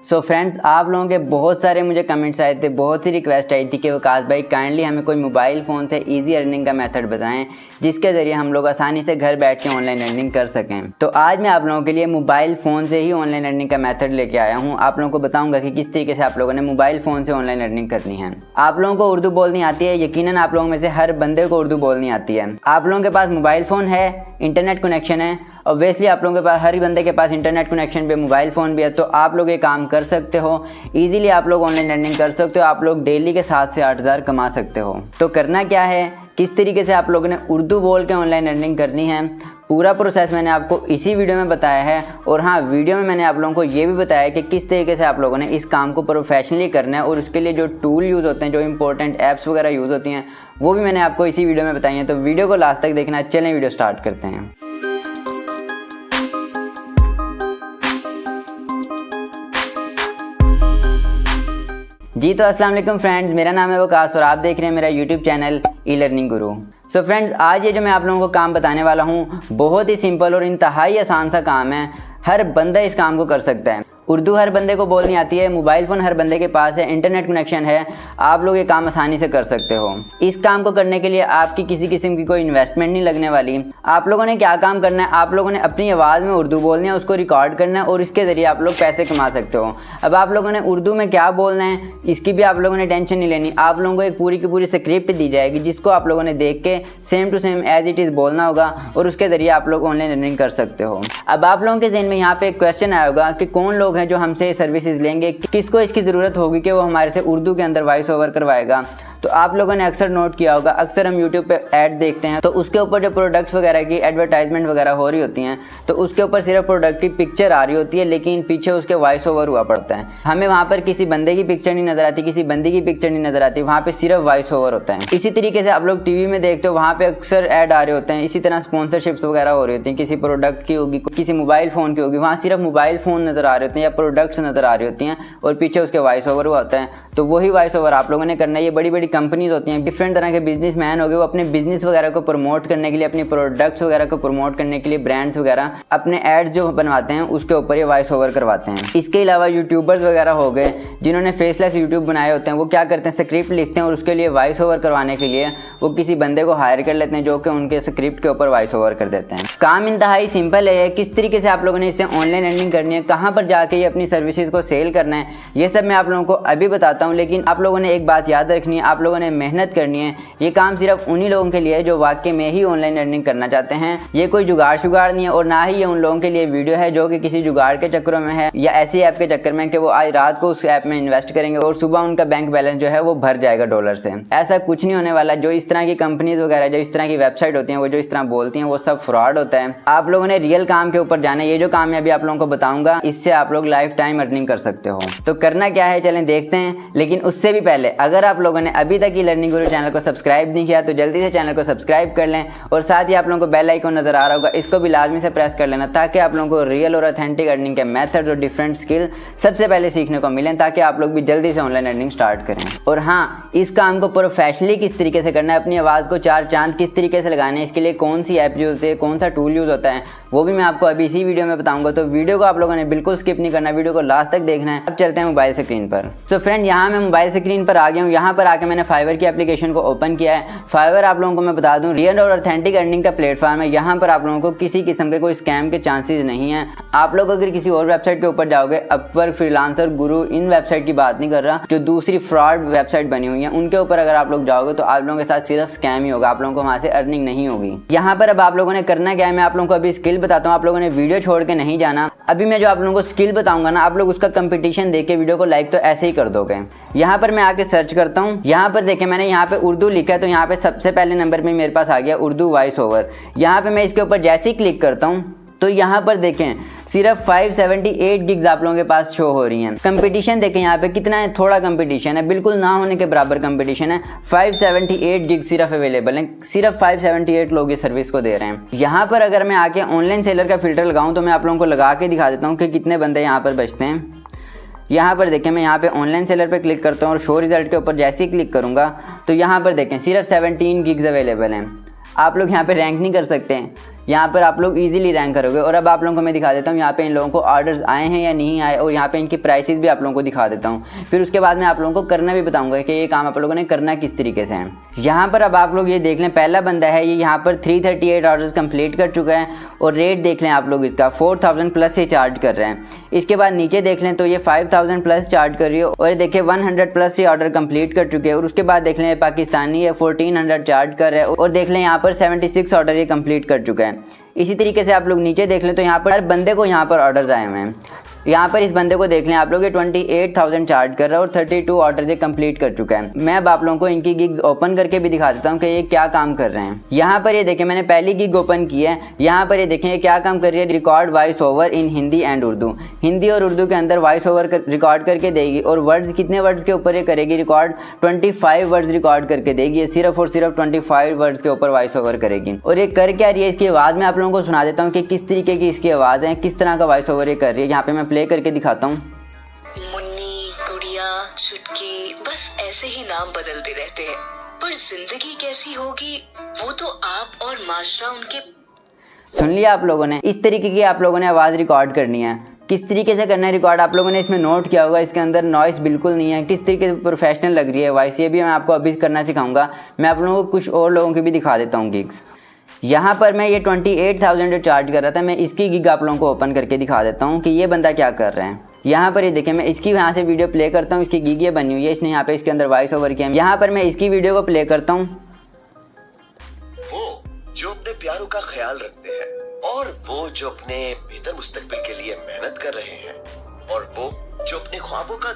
So friends, आप लोगों के बहुत सारे मुझे कमेंट्स आए थे, बहुत सी रिक्वेस्ट आई थी कि वकास भाई काइंडली हमें कोई मोबाइल फ़ोन से इजी अर्निंग का मेथड बताएं जिसके ज़रिए हम लोग आसानी से घर बैठ के ऑनलाइन अर्निंग कर सकें। तो आज मैं आप लोगों के लिए मोबाइल फ़ोन से ही ऑनलाइन अर्निंग का मेथड लेके आया हूँ। आप लोगों को बताऊँगा कि किस तरीके से आप लोगों ने मोबाइल फ़ोन से ऑनलाइन अर्निंग करनी है। आप लोगों को उर्दू बोलनी आती है, यकीनन आप लोगों में से हर बंदे को उर्दू बोलनी आती है। आप लोगों के पास मोबाइल फ़ोन है, इंटरनेट कनेक्शन है, ऑब्वियसली आप लोगों के पास, हर बंदे के पास इंटरनेट कनेक्शन पे मोबाइल फ़ोन भी है, तो आप लोग ये काम कर सकते हो। इजीली आप लोग ऑनलाइन अर्निंग कर सकते हो। आप लोग डेली के 7 से 8 हज़ार कमा सकते हो। तो करना क्या है, किस तरीके से आप लोगों ने उर्दू बोल के ऑनलाइन अर्निंग करनी है, पूरा प्रोसेस मैंने आपको इसी वीडियो में बताया है। और हाँ, वीडियो में मैंने आप लोगों को ये भी बताया कि किस तरीके से आप लोगों ने इस काम को प्रोफेशनली करना है और उसके लिए जो टूल यूज़ होते हैं, जो इंपॉर्टेंट ऐप्स वगैरह यूज़ होती हैं, वो भी मैंने आपको इसी वीडियो में बताई है। तो वीडियो को लास्ट तक देखना। चलें वीडियो स्टार्ट करते हैं। जी तो अस्सलाम वालेकुम फ्रेंड्स, मेरा नाम है वकास और आप देख रहे हैं मेरा यूट्यूब चैनल ई लर्निंग गुरु। सो फ्रेंड्स, आज ये जो मैं आप लोगों को काम बताने वाला हूँ बहुत ही सिंपल और इंतहाई आसान सा काम है। हर बंदा इस काम को कर सकता है। उर्दू हर बंदे को बोलनी आती है, मोबाइल फ़ोन हर बंदे के पास है, इंटरनेट कनेक्शन है, आप लोग ये काम आसानी से कर सकते हो। इस काम को करने के लिए आपकी किसी किस्म की कोई इन्वेस्टमेंट नहीं लगने वाली। आप लोगों ने क्या काम करना है, आप लोगों ने अपनी आवाज़ में उर्दू बोलनी है, उसको रिकॉर्ड करना है और इसके ज़रिए आप लोग पैसे कमा सकते हो। अब आप लोगों ने उर्दू में क्या बोलना है, इसकी भी आप लोगों ने टेंशन नहीं लेनी। आप लोगों को एक पूरी की पूरी स्क्रिप्ट दी जाएगी जिसको आप लोगों ने देख के same to same as it is बोलना होगा और उसके ज़रिए आप लोग ऑनलाइन अर्निंग कर सकते हो। अब आप लोगों के ज़हन में यहाँ पे एक क्वेश्चन आया होगा कि कौन लोग हैं जो हमसे सर्विसेज लेंगे, किसको इसकी ज़रूरत होगी कि वो हमारे से उर्दू के अंदर वॉइस ओवर करवाएगा। तो आप लोगों ने अक्सर नोट किया होगा, अक्सर हम यूट्यूब पे ऐड देखते हैं तो उसके ऊपर जो प्रोडक्ट्स वगैरह की एडवर्टाइजमेंट वगैरह हो रही होती हैं तो उसके ऊपर सिर्फ प्रोडक्ट की पिक्चर आ रही होती है, लेकिन पीछे उसके वॉइस ओवर हुआ पड़ता है। हमें वहाँ पर किसी बंदे की पिक्चर नहीं नज़र आती, किसी बंदी की पिक्चर नहीं नज़र आती, वहाँ पर सिर्फ वॉइस ओवर होता है। इसी तरीके से आप लोग टीवी में देखते हो, वहाँ पर अक्सर ऐड आ रहे होते हैं। इसी तरह स्पॉन्सरशिप्स वगैरह हो रही होती हैं, किसी प्रोडक्ट की होगी, किसी मोबाइल फ़ोन की होगी, वहाँ सिर्फ मोबाइल फ़ोन नज़र आ रहे होते हैं या प्रोडक्ट्स नज़र आ रही होती हैं और पीछे उसके वॉइस ओवर हुआ होता है। तो वही वॉइस ओवर आप लोगों ने करना है। ये बड़ी बड़ी कंपनीज होती हैं, डिफरेंट तरह के बिजनेसमैन हो गए, वो अपने बिजनेस वगैरह को प्रमोट करने के लिए, अपने प्रोडक्ट्स वगैरह को प्रमोट करने के लिए, ब्रांड्स वगैरह अपने एड्स जो बनवाते हैं उसके ऊपर ये वॉइस ओवर करवाते हैं। इसके अलावा यूट्यूबर्स वगैरह हो गए जिन्होंने फेसलेस यूट्यूब बनाए होते हैं, वो क्या करते हैं, स्क्रिप्ट लिखते हैं और उसके लिए वॉइस ओवर करवाने के लिए वो किसी बंदे को हायर कर लेते हैं जो कि उनके स्क्रिप्ट के ऊपर वॉइस ओवर कर देते हैं। काम इंतहाई सिंपल है। किस तरीके से आप लोगों ने इससे ऑनलाइन अर्निंग करनी है, कहाँ पर जाके ये अपनी सर्विसेज को सेल करना है, ये सब मैं आप लोगों को अभी बताता हूँ। लेकिन आप लोगों ने एक बात याद रखनी है, आप लोगों ने मेहनत करनी है। ये काम सिर्फ उन्हीं लोगों के लिए है जो वाकई में ही ऑनलाइन अर्निंग करना चाहते हैं। ये कोई जुगाड़ शुगाड़ नहीं है और ना ही ये उन लोगों के लिए वीडियो है जो कि किसी जुगाड़ के चक्करों में है या ऐसी ऐप के चक्कर में कि वो आज रात को उस ऐप में इन्वेस्ट करेंगे और सुबह उनका बैंक बैलेंस जो है वो भर जाएगा डॉलर से। ऐसा कुछ नहीं होने वाला। जो इस तरह की कंपनीज वगैरह, जो इस तरह की वेबसाइट होती हैं, वो जो इस तरह बोलती हैं, वो सब फ्रॉड होता है। आप लोगों ने रियल काम के ऊपर जाना है। ये जो काम मैं अभी आप लोगों को बताऊंगा, इससे आप लोग लाइफ टाइम अर्निंग कर सकते हो। तो करना क्या है, चलें देखते हैं। लेकिन उससे भी पहले अगर आप लोगों ने अभी तक ई लर्निंग गुरु चैनल को सब्सक्राइब नहीं किया तो जल्दी से चैनल को सब्सक्राइब कर लें और साथ ही आप लोगों को बेल आइकन नज़र आ रहा होगा, इसको भी लाजमी से प्रेस कर लेना ताकि आप लोगों को रियल और ऑथेंटिक अर्निंग के मेथड और डिफरेंट स्किल सबसे पहले सीखने को मिलें, ताकि आप लोग भी जल्दी से ऑनलाइन अर्निंग स्टार्ट करें। और हाँ, इस काम को प्रोफेशनली किस तरीके से करना है, अपनी आवाज़ को 4 चांद किस तरीके से लगाने हैं, इसके लिए कौन सी ऐप यूज़ होती है, कौन सा टूल यूज़ होता है, वो भी मैं आपको अभी इसी वीडियो में बताऊंगा। तो वीडियो को आप लोगों ने बिल्कुल स्किप नहीं करना, वीडियो को लास्ट तक देखना है। अब चलते हैं मोबाइल स्क्रीन पर। सो फ्रेंड, यहाँ मैं मोबाइल स्क्रीन पर आ गया हूँ। यहाँ पर आके मैंने फाइवर की एप्लीकेशन को ओपन किया है। फाइवर आप लोगों को मैं बता दूं रियल और ऑथेंटिक अर्निंग का प्लेटफॉर्म है। यहाँ पर आप लोगों को किसी किस्म के कोई स्कैम के चांसेस नहीं है। आप लोग अगर किसी और वेबसाइट के ऊपर जाओगे, अपवर्क, फ्रीलांसर, गुरु, इन वेबसाइट की बात नहीं कर रहा, जो दूसरी फ्रॉड वेबसाइट बनी हुई है उनके ऊपर अगर आप लोग जाओगे तो आप लोगों के साथ सिर्फ स्कैम ही होगा, आप लोगों को वहाँ से अर्निंग नहीं होगी। यहाँ पर अब आप लोगों ने करना क्या है, मैं आप लोगों को अभी स्किल बताता हूँ। आप लोगों ने वीडियो छोड़ के नहीं जाना। अभी मैं जो आप लोगों को स्किल बताऊंगा ना, आप लोग उसका कंपटीशन देख के वीडियो को लाइक तो ऐसे ही कर दोगे। यहाँ पर मैं आके सर्च करता हूँ। यहाँ पर देखें, मैंने यहाँ पे उर्दू लिखा है तो यहाँ पे सबसे पहले नंबर पे मेरे पास आ गया उर्दू वॉइस ओवर। यहाँ पे मैं इसके ऊपर जैसे ही क्लिक करता हूँ तो यहाँ पर देखें सिर्फ 578 गिग्स आप लोगों के पास शो हो रही हैं। कंपटीशन देखें यहाँ पे कितना है, थोड़ा कंपटीशन है, बिल्कुल ना होने के बराबर कंपटीशन है। 578 गिग सिर्फ अवेलेबल हैं, सिर्फ 578 लोग इस सर्विस को दे रहे हैं। यहाँ पर अगर मैं आके ऑनलाइन सेलर का फिल्टर लगाऊँ तो मैं आप लोगों को लगा के दिखा देता हूँ कि कितने बंदे यहाँ पर बचते हैं। यहाँ पर देखें, मैं यहाँ पे ऑनलाइन सेलर पे क्लिक करता हूँ और शो रिजल्ट के ऊपर जैसे ही क्लिक करूँगा तो यहाँ पर देखें सिर्फ 17 गिग्स अवेलेबल हैं। आप लोग यहाँ पे रैंक नहीं कर सकते हैं यहाँ पर आप लोग इजीली रैंक करोगे। और अब आप लोगों को मैं दिखा देता हूँ यहाँ पे इन लोगों को ऑर्डर्स आए हैं या नहीं आए, और यहाँ पे इनकी प्राइसेस भी आप लोगों को दिखा देता हूँ। फिर उसके बाद मैं आप लोगों को करना भी बताऊँगा कि ये काम आप लोगों ने करना किस तरीके से है। यहाँ पर अब आप लोग ये देख लें, पहला बंदा है ये यहाँ पर 338 ऑर्डर्स कंप्लीट कर चुका है, और रेट देख लें आप लोग इसका 4000 प्लस से चार्ज कर रहे हैं। इसके बाद नीचे देख लें तो ये 5000 प्लस चार्ज कर रही है, और ये देखिए 100 प्लस से ऑर्डर कंप्लीट कर चुके हैं। और उसके बाद देख लें पाकिस्तानी है 1400 चार्ज कर रहा है, और देख लें यहाँ पर 76 ऑर्डर ये कंप्लीट कर चुका है। इसी तरीके से आप लोग नीचे देख लें तो यहाँ पर हर बंदे को यहाँ पर ऑर्डर्स आए हुए हैं। यहाँ पर इस बंदे को देख लें आप लोग, ये 28,000 चार्ज कर रहा है और 32 ऑर्डर से कंप्लीट कर चुका है। मैं अब आप लोगों को इनकी गिग्स ओपन करके भी दिखा देता हूँ कि ये क्या काम कर रहे हैं। यहाँ पर ये देखें, मैंने पहली गिग ओपन की है। यहाँ पर ये देखें ये क्या काम कर रही है, record voice over in Hindi and Urdu. Hindi और उर्दू के अंदर वॉइस ओवर रिकॉर्ड करके देगी, और वर्ड्स कितने वर्ड्स के ऊपर ये करेगी रिकॉर्ड, 25 वर्ड्स रिकॉर्ड करके देगी। ये सिर्फ और सिर्फ 25 वर्ड्स के ऊपर वॉइस ओवर करेगी। और ये कर क्या रही है, इसकी आवाज़ मैं आप लोगों को सुना देता हूँ कि किस तरीके की इसकी आवाज़ है, किस तरह का वॉइस ओवर ये कर रही है। यहाँ पे मैं प्ले करके दिखाता हूँ। मुन्नी, गुड़िया, चुटकी, बस ऐसे ही नाम बदलते रहते हैं, पर जिंदगी कैसी होगी वो तो आप और माशरा उनके। सुन लिया आप लोगों ने, इस तरीके की आप लोगों ने आवाज़ रिकॉर्ड करनी है। किस तरीके से करना है रिकॉर्ड आप लोगों ने इसमें नोट किया होगा, इसके अंदर नॉइस बिल्कुल नहीं है, किस तरीके से प्रोफेशनल लग रही है वॉइस, ये भी मैं आपको अभी करना सिखाऊंगा। मैं आप लोगों को कुछ और लोगों की भी दिखा देता हूँ गिग्स। यहाँ पर मैं ये 28,000 जो चार्ज कर रहा था, मैं इसकी गिग आप लोगों को ओपन करके दिखा देता हूँ कि ये बंदा क्या कर रहे हैं। यहाँ पर ये देखें, मैं इसकी यहाँ से वीडियो प्ले करता हूँ। इसकी गिग ये बनी हुई है, इसने यहाँ पे इसके अंदर वॉइस ओवर किया। यहाँ पर मैं इसकी वीडियो को प्ले करता हूँ। वो जो अपने प्यारों का ख्याल रखते हैं, और वो जो अपने बेहतर मुस्तकबिल के लिए मेहनत कर रहे हैं, और वो जो अपने ख्वाबों का।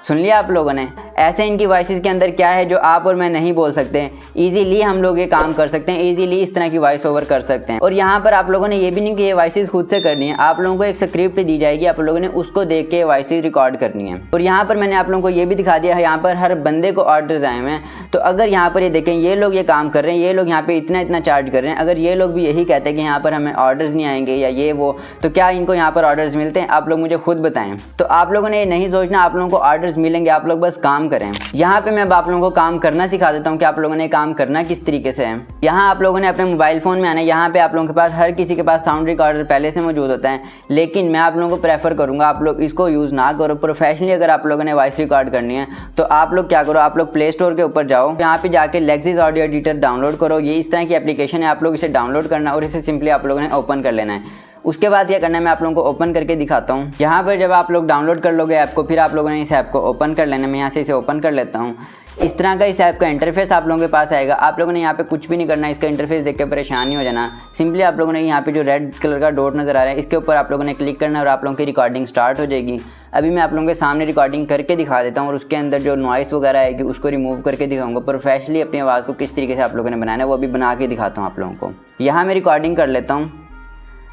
सुन लिया आप लोगों ने, ऐसे इनकी वॉइसेस के अंदर क्या है जो आप और मैं नहीं बोल सकते। इजीली हम लोग ये काम कर सकते हैं, इजीली इस तरह की वॉइस ओवर कर सकते हैं। और यहाँ पर आप लोगों ने ये भी नहीं कि ये वॉइसेस खुद से करनी है, आप लोगों को एक स्क्रिप्ट दी जाएगी, आप लोगों ने उसको देख के वॉइसेस रिकॉर्ड करनी है। और यहाँ पर मैंने आप लोगों को ये भी दिखा दिया है, यहाँ पर हर बंदे को ऑर्डर्स आए हुए हैं। तो अगर यहाँ पर ये देखें, ये लोग ये काम कर रहे हैं, ये लोग यहाँ पे इतना चार्ज कर रहे हैं, अगर ये लोग भी यही कहते हैं कि यहाँ पर हमें ऑर्डर्स नहीं आएंगे या ये वो, तो क्या इनको यहाँ पर ऑर्डर्स मिलते हैं? आप लोग मुझे खुद बताएं। तो आप लोगों ने ये नहीं सोचना आप लोगों को ऑर्डर्स मिलेंगे, आप लोग बस काम करें। यहाँ पे मैं अब आप लोगों को काम करना सिखा देता हूँ कि आप लोगों ने काम करना किस तरीके से है। यहाँ आप लोगों ने अपने मोबाइल फ़ोन में आना है। यहाँ पे आप लोगों के पास, हर किसी के पास साउंड रिकॉर्डर पहले से मौजूद होता है, लेकिन मैं आप लोगों को प्रेफर करूँगा आप लोग इसको यूज़ ना करो। प्रोफेशनली अगर आप लोगों ने वॉइस रिकॉर्ड करनी है तो आप लोग क्या करो, आप लोग प्ले स्टोर के ऊपर जाओ, यहाँ पे जाके लेक्सिस ऑडियो एडिटर डाउनलोड करो। ये इस तरह की एप्लीकेशन है, आप लोग इसे डाउनलोड करना और इसे सिंपली आप लोगों ने ओपन कर लेना है। उसके बाद क्या करना है मैं आप लोगों को ओपन करके दिखाता हूँ। यहाँ पर जब आप लोग डाउनलोड कर लोगे ऐप को, फिर आप लोगों ने इस ऐप को ओपन कर लेना है। मैं यहाँ से इसे ओपन कर लेता हूँ। इस तरह का इस ऐप का इंटरफेस आप लोगों के पास आएगा। आप लोगों ने यहाँ पे कुछ भी नहीं करना है, इसका इंटरफेस देख के परेशान नहीं हो जाना। सिंपली आप लोगों ने यहाँ पे जो रेड कलर का डॉट नज़र आ रहा है, इसके ऊपर आप लोगों ने क्लिक करना है और आप लोगों की रिकॉर्डिंग स्टार्ट हो जाएगी। अभी मैं आप लोगों के सामने रिकॉर्डिंग करके दिखा देता हूँ, और उसके अंदर जो नॉइस वगैरह आएगी उसको रिमूव करके दिखाऊंगा। प्रोफेशनली अपनी आवाज़ को किस तरीके से आप लोगों ने बनाना है वो अभी बना के दिखाता हूँ आप लोगों को। यहाँ मैं रिकॉर्डिंग कर लेता हूँ।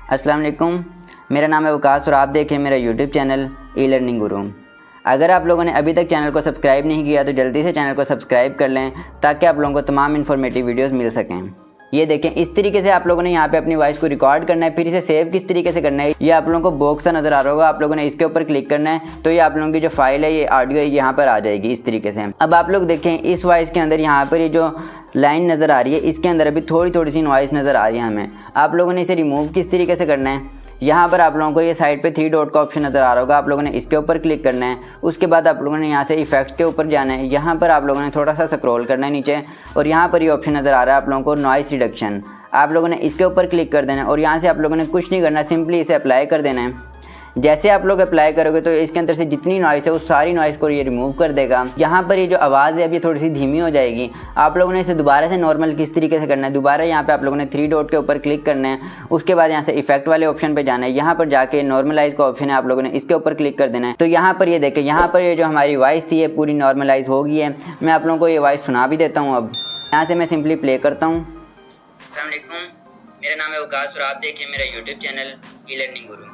अस्सलाम वालेकुम, मेरा नाम है वकास और आप देख रहे हैं मेरा यूट्यूब चैनल ई लर्निंग गुरु। अगर आप लोगों ने अभी तक चैनल को सब्सक्राइब नहीं किया तो जल्दी से चैनल को सब्सक्राइब कर लें, ताकि आप लोगों को तमाम इन्फॉर्मेटिव वीडियोस मिल सकें। ये देखें, इस तरीके से आप लोगों ने यहाँ पे अपनी वॉइस को रिकॉर्ड करना है। फिर इसे सेव किस तरीके से करना है, ये आप लोगों को बॉक्स सा नज़र आ रहा होगा, आप लोगों ने इसके ऊपर क्लिक करना है। तो ये आप लोगों की जो फाइल है, ये ऑडियो है, यहाँ पर आ जाएगी इस तरीके से। अब आप लोग देखें, इस वॉइस के अंदर यहाँ पर ये जो लाइन नज़र आ रही है, इसके अंदर अभी थोड़ी सी नॉइस नज़र आ रही है हमें। आप लोगों ने इसे रिमूव किस तरीके से करना है, यहाँ पर आप लोगों को ये साइड पे 3 डॉट का ऑप्शन नज़र आ रहा होगा, आप लोगों ने इसके ऊपर क्लिक करना है। उसके बाद आप लोगों ने यहाँ से इफेक्ट के ऊपर जाना है। यहाँ पर आप लोगों ने थोड़ा सा स्क्रॉल करना है नीचे, और यहाँ पर ये ऑप्शन नज़र आ रहा है आप लोगों को नॉइस रिडक्शन। आप लोगों ने इसके ऊपर क्लिक कर देना है, और यहाँ से आप लोगों ने कुछ नहीं करना, सिंपली इसे अप्लाई कर देना है। जैसे आप लोग अप्लाई करोगे तो इसके अंदर से जितनी नॉइस है उस सारी नॉइस को ये रिमूव कर देगा। यहाँ पर ये जो आवाज़ है अब ये थोड़ी सी धीमी हो जाएगी। आप लोगों ने इसे दोबारा से नॉर्मल किस तरीके से करना है, दोबारा यहाँ पे आप लोगों ने 3 डॉट के ऊपर क्लिक करना है। उसके बाद यहाँ से इफेक्ट वाले ऑप्शन पे जाना है। यहाँ पर जाके नॉर्मलाइज का ऑप्शन है, आप लोगों ने इसके ऊपर क्लिक कर देना है। तो यहाँ पर ये देखें, यहाँ पर ये जो हमारी वॉइस थी ये पूरी नॉर्मलाइज हो गई है। मैं आप लोगों को ये वॉइस सुना भी देता हूँ। अब यहाँ से मैं सिंपली प्ले करता हूँ। अस्सलाम वालेकुम, मेरा नाम है वकास और आप देखें मेरा यूट्यूब चैनल ई लर्निंग गुरु।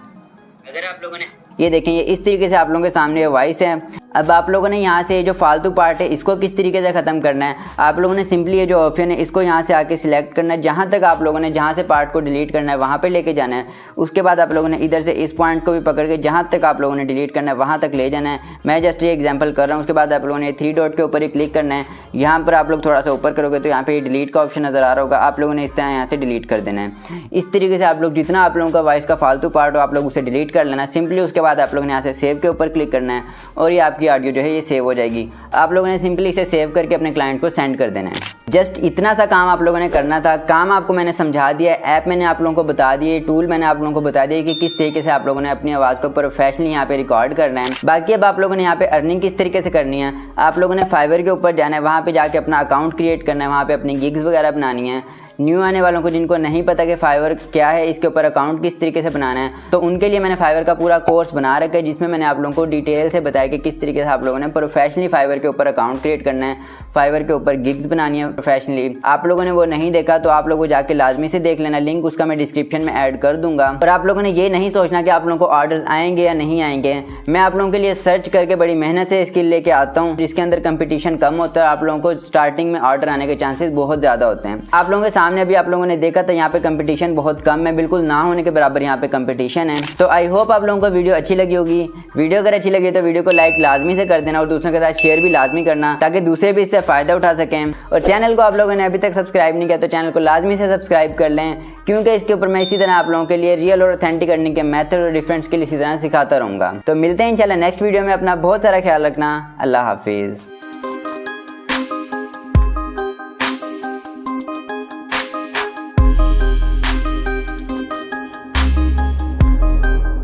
अगर आप लोगों ने ये देखें, ये इस तरीके से आप लोगों के सामने वॉइस है। अब आप लोगों ने यहाँ से जो फालतू पार्ट है इसको किस तरीके से ख़त्म करना है, आप लोगों ने सिंपली ये जो ऑप्शन है इसको यहाँ से आके सिलेक्ट करना है। जहाँ तक आप लोगों ने जहाँ से पार्ट को डिलीट करना है वहाँ पे लेके जाना है। उसके बाद आप लोगों ने इधर से इस पॉइंट को भी पकड़ के जहाँ तक आप लोगों ने डिलीट करना है वहाँ तक ले जाना है। मैं जस्ट ये एग्जांपल कर रहा हूँ। उसके बाद आप लोगों ने 3 डॉट के ऊपर ही क्लिक करना है। यहाँ पर आप लोग थोड़ा सा ऊपर करोगे तो यहाँ पे डिलीट का ऑप्शन नज़र आ रहा होगा, आप लोगों ने इस तरह यहाँ से डिलीट कर देना है। इस तरीके से आप लोग जितना आप लोगों का वॉइस का फालतू पार्ट हो आप लोग उसे डिलीट कर लेना सिंपली। उसके बाद आप लोगों ने यहाँ से सेव के ऊपर क्लिक करना है और ये आपकी ऑडियो जो है ये सेव हो जाएगी। आप लोगों ने सिंपली इसे सेव करके अपने क्लाइंट को सेंड कर देना है। जस्ट इतना सा काम आप लोगों ने करना था। काम आपको मैंने समझा दिया, ऐप मैंने आप लोगों को बता दिए, टूल मैंने आप लोगों को बता दिया कि किस तरीके से आप लोगों ने अपनी आवाज़ को प्रोफेशनली यहाँ पे रिकॉर्ड करना है। बाकी अब आप लोगों ने यहाँ पे अर्निंग किस तरीके से करनी है, आप लोगों ने फाइवर के ऊपर जाना है, वहाँ पे जाके अपना अकाउंट क्रिएट करना है, वहाँ पे अपनी गिग्स वगैरह बनानी है। न्यू आने वालों को जिनको नहीं पता कि फाइवर क्या है, इसके ऊपर अकाउंट किस तरीके से बनाना है, तो उनके लिए मैंने फाइवर का पूरा कोर्स बना रखा है जिसमें मैंने आप लोगों को डिटेल से बताया कि किस तरीके से आप लोगों ने प्रोफेशनली फाइवर के ऊपर अकाउंट क्रिएट करना है, फाइवर के ऊपर गिग्स बनानी है प्रोफेशनली। आप लोगों ने वो नहीं देखा तो आप लोगों को जाके लाजमी से देख लेना, लिंक उसका मैं डिस्क्रिप्शन में ऐड कर दूंगा। और आप लोगों ने ये नहीं सोचना कि आप लोगों को ऑर्डर्स आएंगे या नहीं आएंगे। मैं आप लोगों के लिए सर्च करके बड़ी मेहनत से स्किल लेके आता हूँ जिसके अंदर कंपटीशन कम होता है। आप लोगों को स्टार्टिंग में ऑर्डर आने के चांसेस बहुत ज़्यादा होते हैं। आप लोगों के सामने अभी आप लोगों ने देखा था यहाँ पे कंपटीशन बहुत कम है, बिल्कुल ना होने के बराबर यहाँ पे कंपटीशन है। तो आई होप आप लोगों को वीडियो अच्छी लगी होगी। वीडियो अगर अच्छी लगी तो वीडियो को लाइक लाजमी से कर देना और दूसरों के साथ शेयर भी लाजमी करना ताकि दूसरे भी इससे फ़ायदा उठा सकें। और चैनल को आप लोगों ने अभी तक सब्सक्राइब नहीं किया तो चैनल को लाजमी से सब्सक्राइब कर लें, क्योंकि इसके ऊपर मैं इसी तरह आप लोगों के लिए रियल और ऑथेंटिक अर्निंग के मेथड और डिफरेंट स्किल इसी तरह सिखाता रहूँगा। तो मिलते हैं इंशाल्लाह नेक्स्ट वीडियो में। अपना बहुत सारा ख्याल रखना। अल्लाह हाफिज़।